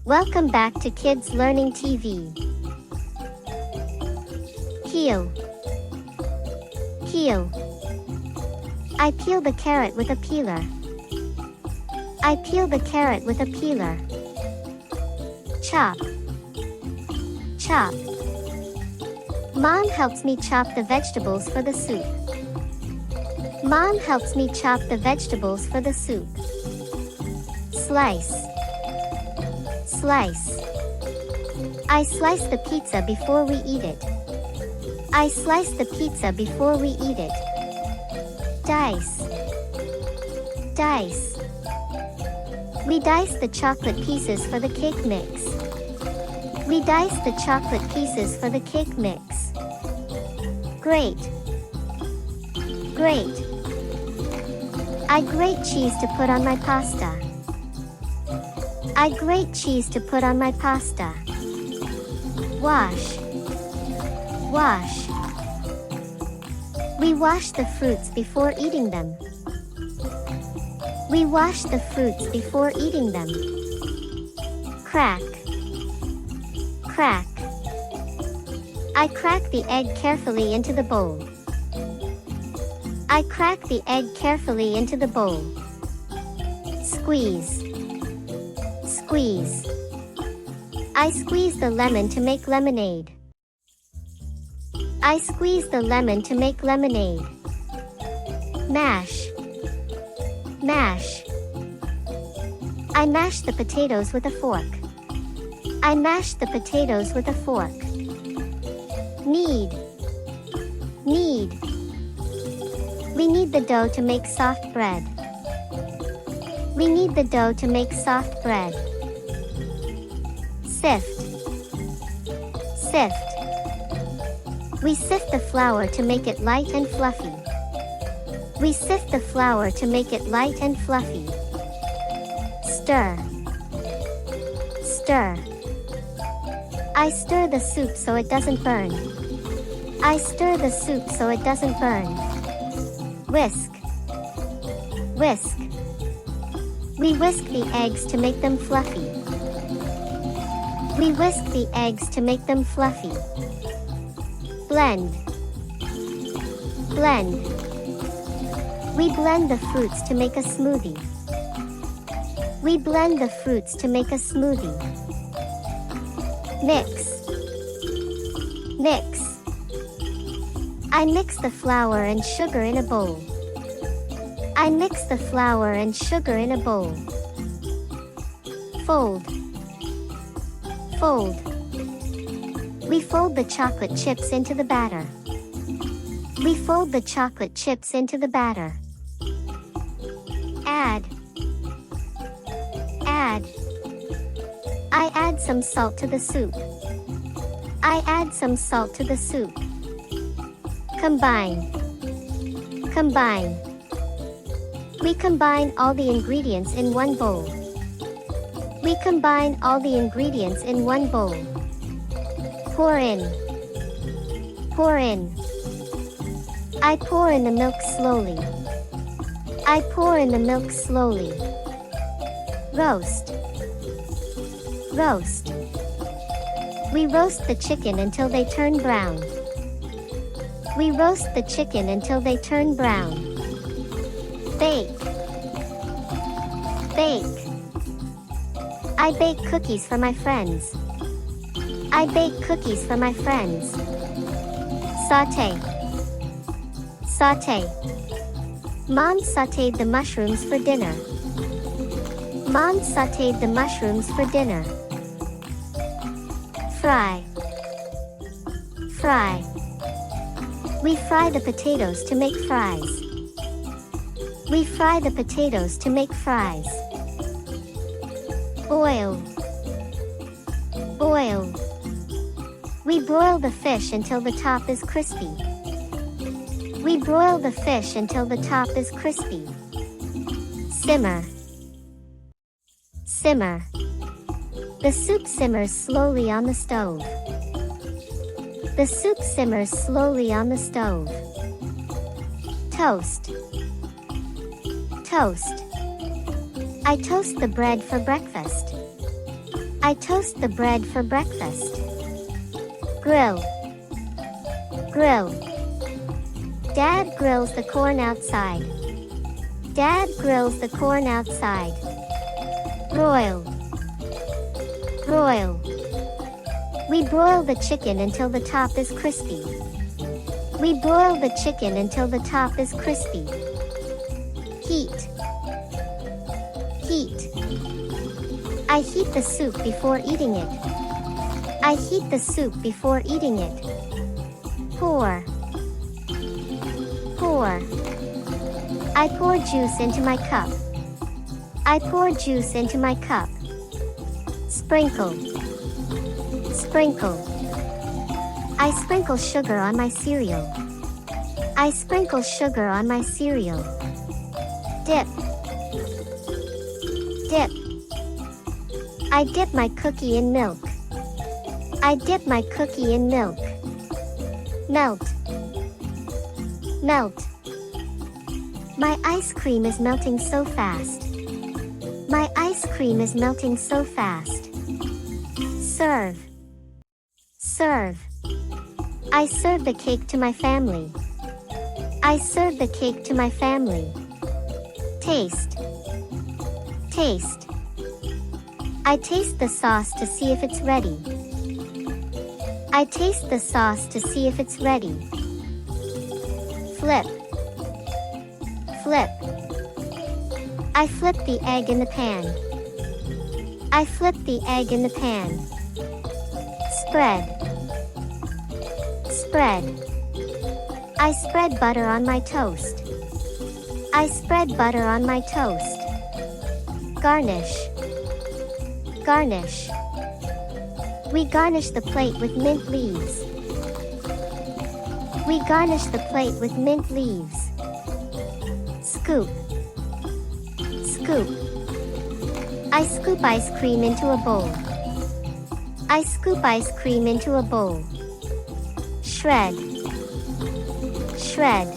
Welcome back to Kids Learning TV. Peel. Peel. I peel the carrot with a peeler. I peel the carrot with a peeler. Chop. Chop. Mom helps me chop the vegetables for the soup. Mom helps me chop the vegetables for the soup. Slice. Slice. I slice the pizza before we eat it. I slice the pizza before we eat it. Dice. Dice. We dice the chocolate pieces for the cake mix. We dice the chocolate pieces for the cake mix. Grate. Grate. I grate cheese to put on my pasta. I grate cheese to put on my pasta. Wash. Wash. We wash the fruits before eating them. We wash the fruits before eating them. Crack. Crack. I crack the egg carefully into the bowl. I crack the egg carefully into the bowl. Squeeze. Squeeze. I squeeze the lemon to make lemonade. I squeeze the lemon to make lemonade. Mash. Mash. I mash the potatoes with a fork. I mash the potatoes with a fork. Knead. Knead. We knead the dough to make soft bread. We knead the dough to make soft bread. Sift. Sift. We sift the flour to make it light and fluffy. We sift the flour to make it light and fluffy. Stir. Stir. I stir the soup so it doesn't burn. I stir the soup so it doesn't burn. Whisk. Whisk. We whisk the eggs to make them fluffy. We whisk the eggs to make them fluffy. Blend. Blend. We blend the fruits to make a smoothie. We blend the fruits to make a smoothie. Mix. Mix. I mix the flour and sugar in a bowl. I mix the flour and sugar in a bowl. Fold. Fold. We fold the chocolate chips into the batter. We fold the chocolate chips into the batter. Add. Add. I add some salt to the soup. I add some salt to the soup. Combine. Combine. We combine all the ingredients in one bowl. We combine all the ingredients in one bowl. Pour in. Pour in. I pour in the milk slowly. I pour in the milk slowly. Roast. Roast. We roast the chicken until they turn brown. We roast the chicken until they turn brown. Bake. Bake. I bake cookies for my friends. I bake cookies for my friends. Sauté. Sauté. Mom sautéed the mushrooms for dinner. Mom sautéed the mushrooms for dinner. Fry. Fry. We fry the potatoes to make fries. We fry the potatoes to make fries. Boil. Boil. We broil the fish until the top is crispy. We broil the fish until the top is crispy. Simmer. Simmer. The soup simmers slowly on the stove. The soup simmers slowly on the stove. Toast. Toast. I toast the bread for breakfast. I toast the bread for breakfast. Grill. Grill. Dad grills the corn outside. Dad grills the corn outside. Broil. Broil. We broil the chicken until the top is crispy. We broil the chicken until the top is crispy. Heat. Heat. I heat the soup before eating it. I heat the soup before eating it. Pour. Pour. I pour juice into my cup. I pour juice into my cup. Sprinkle. Sprinkle. I sprinkle sugar on my cereal. I sprinkle sugar on my cereal. Dip. Dip. I dip my cookie in milk. I dip my cookie in milk. Melt. Melt. My ice cream is melting so fast. My ice cream is melting so fast. Serve. Serve. I serve the cake to my family. I serve the cake to my family. Taste. Taste. I taste the sauce to see if it's ready. I taste the sauce to see if it's ready. Flip. Flip. I flip the egg in the pan. I flip the egg in the pan. Spread. Spread. I spread butter on my toast. I spread butter on my toast. Garnish. Garnish. We garnish the plate with mint leaves. We garnish the plate with mint leaves. Scoop. Scoop. I scoop ice cream into a bowl. I scoop ice cream into a bowl. Shred. Shred.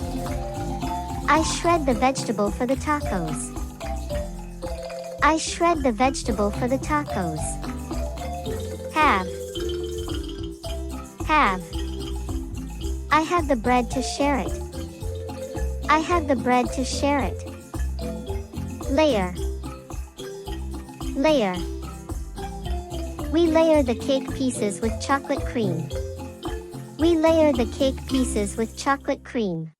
I shred the vegetable for the tacos. I shred the vegetable for the tacos. Have. Have. I have the bread to share it. I have the bread to share it. Layer. Layer. We layer the cake pieces with chocolate cream. We layer the cake pieces with chocolate cream.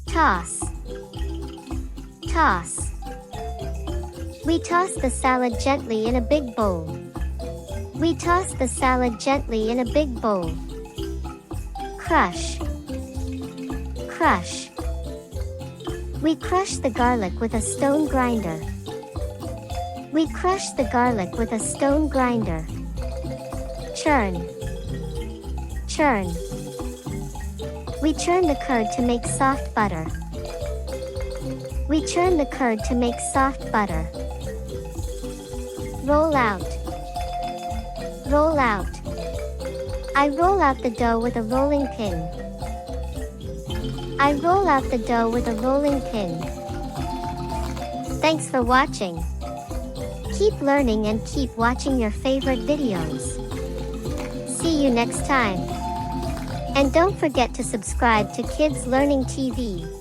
Toss. Toss. We toss the salad gently in a big bowl. We toss the salad gently in a big bowl. Crush. Crush. We crush the garlic with a stone grinder. We crush the garlic with a stone grinder. Churn. Churn. We churn the curd to make soft butter. We churn the curd to make soft butter. Roll out. Roll out. I roll out the dough with a rolling pin. I roll out the dough with a rolling pin. Thanks for watching. Keep learning and keep watching your favorite videos. See you next time. And don't forget to subscribe to Kids Learning TV.